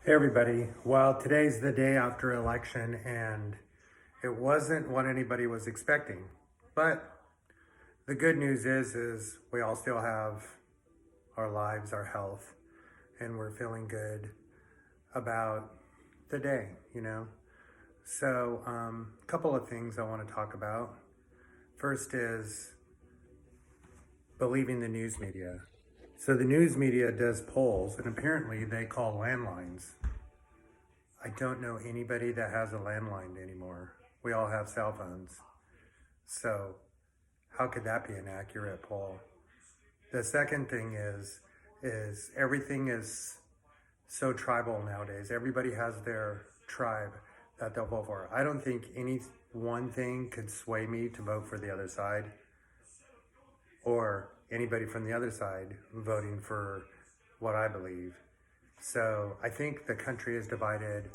Hey everybody. Well, today's the day after election and it wasn't what anybody was expecting. But the good news is we all still have our lives, our health, and we're feeling good about the day. So, a couple of things I want to talk about. First is believing the news media. So the news media does polls and apparently they call landlines. I don't know anybody that has a landline anymore. We all have cell phones. So how could that be an accurate poll? The second thing is everything is so tribal nowadays. Everybody has their tribe that they'll vote for. I don't think any one thing could sway me to vote for the other side or anybody from the other side voting for what I believe. So I think the country is divided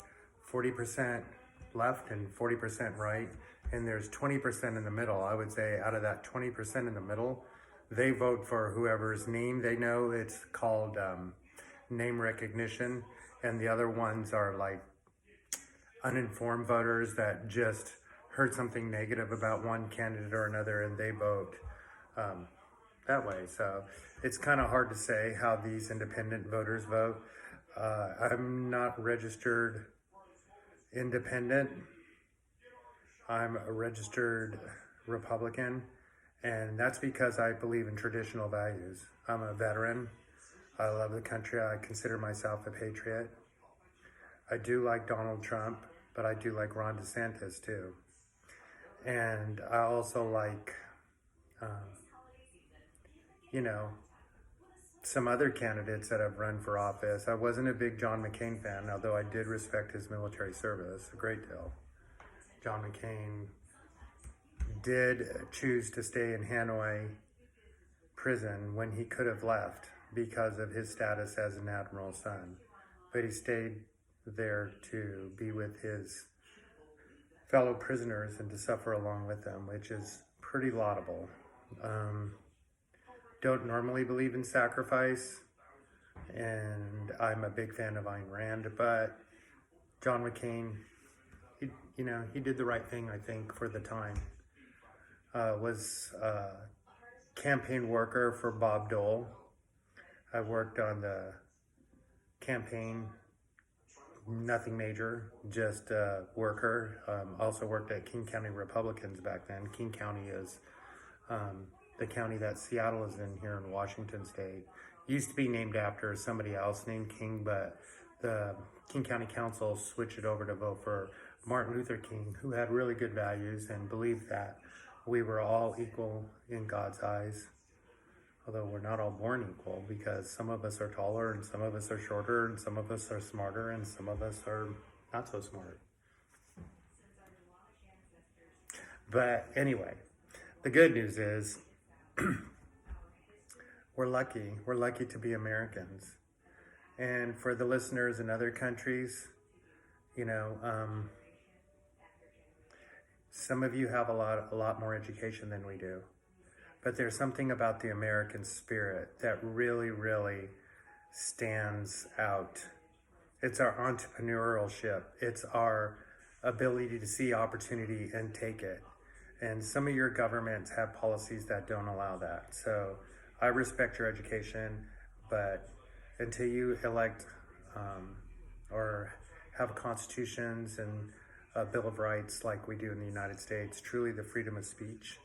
40% left and 40% right, and there's 20% in the middle. I would say out of that 20% in the middle, they vote for whoever's name they know. It's called name recognition, and the other ones are like uninformed voters that just heard something negative about one candidate or another, and they vote that way. So it's kind of hard to say how these independent voters vote. I'm not registered independent. I'm a registered Republican, and that's because I believe in traditional values. I'm a veteran. I love the country. I consider myself a patriot. I do like Donald Trump, but I do like Ron DeSantis too. And I also like, some other candidates that have run for office. I wasn't a big John McCain fan, although I did respect his military service a great deal. John McCain did choose to stay in Hanoi prison when he could have left because of his status as an admiral's son. But he stayed there to be with his fellow prisoners and to suffer along with them, which is pretty laudable. Don't normally believe in sacrifice, and I'm a big fan of Ayn Rand, but John McCain, he did the right thing, I think, for the time. Was a campaign worker for Bob Dole. I worked on the campaign, nothing major, just a worker. Also worked at King County Republicans back then. King County is the county that Seattle is in here in Washington State. Used to be named after somebody else named King, but the King County Council switched it over to vote for Martin Luther King, who had really good values and believed that we were all equal in God's eyes. Although we're not all born equal, because some of us are taller and some of us are shorter and some of us are smarter and some of us are not so smart. But anyway, the good news is we're lucky to be Americans. And for the listeners in other countries, some of you have a lot more education than we do. But there's something about the American spirit that really, really stands out. It's our entrepreneurship. It's our ability to see opportunity and take it. And some of your governments have policies that don't allow that. So I respect your education, but until you elect or have constitutions and a Bill of Rights like we do in the United States, truly the freedom of speech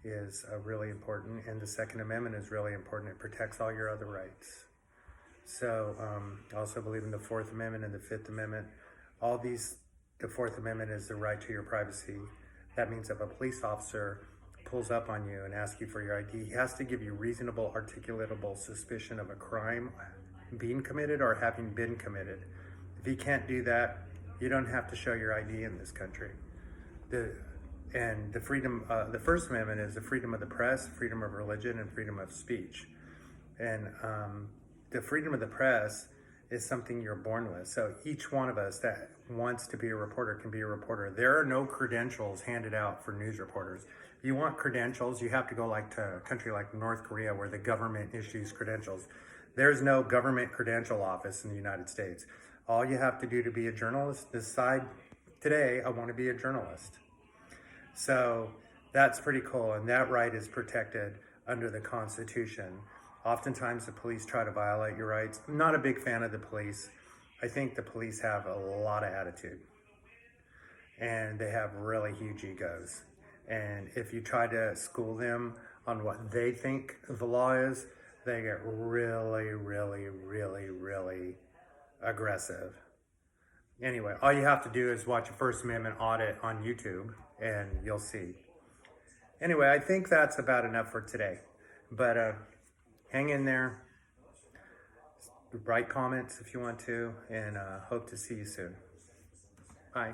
is really important, and the Second Amendment is really important. It protects all your other rights. So I also believe in the Fourth Amendment and the Fifth Amendment. The Fourth Amendment is the right to your privacy. That means if a police officer pulls up on you and asks you for your ID, he has to give you reasonable, articulatable suspicion of a crime being committed or having been committed. If he can't do that, you don't have to show your ID in this country. The First Amendment is the freedom of the press, freedom of religion, and freedom of speech. And the freedom of the press is something you're born with. So each one of us that wants to be a reporter can be a reporter. There are no credentials handed out for news reporters. If you want credentials, you have to go to a country like North Korea where the government issues credentials. There's no government credential office in the United States. All you have to do to be a journalist, decide today, I want to be a journalist. So that's pretty cool, and that right is protected under the Constitution. Oftentimes the police try to violate your rights. I'm not a big fan of the police. I think the police have a lot of attitude, and they have really huge egos. And if you try to school them on what they think the law is, they get really, really, really, really aggressive. Anyway, all you have to do is watch a First Amendment audit on YouTube and you'll see. Anyway, I think that's about enough for today. But hang in there. Write comments if you want to, and hope to see you soon. Bye.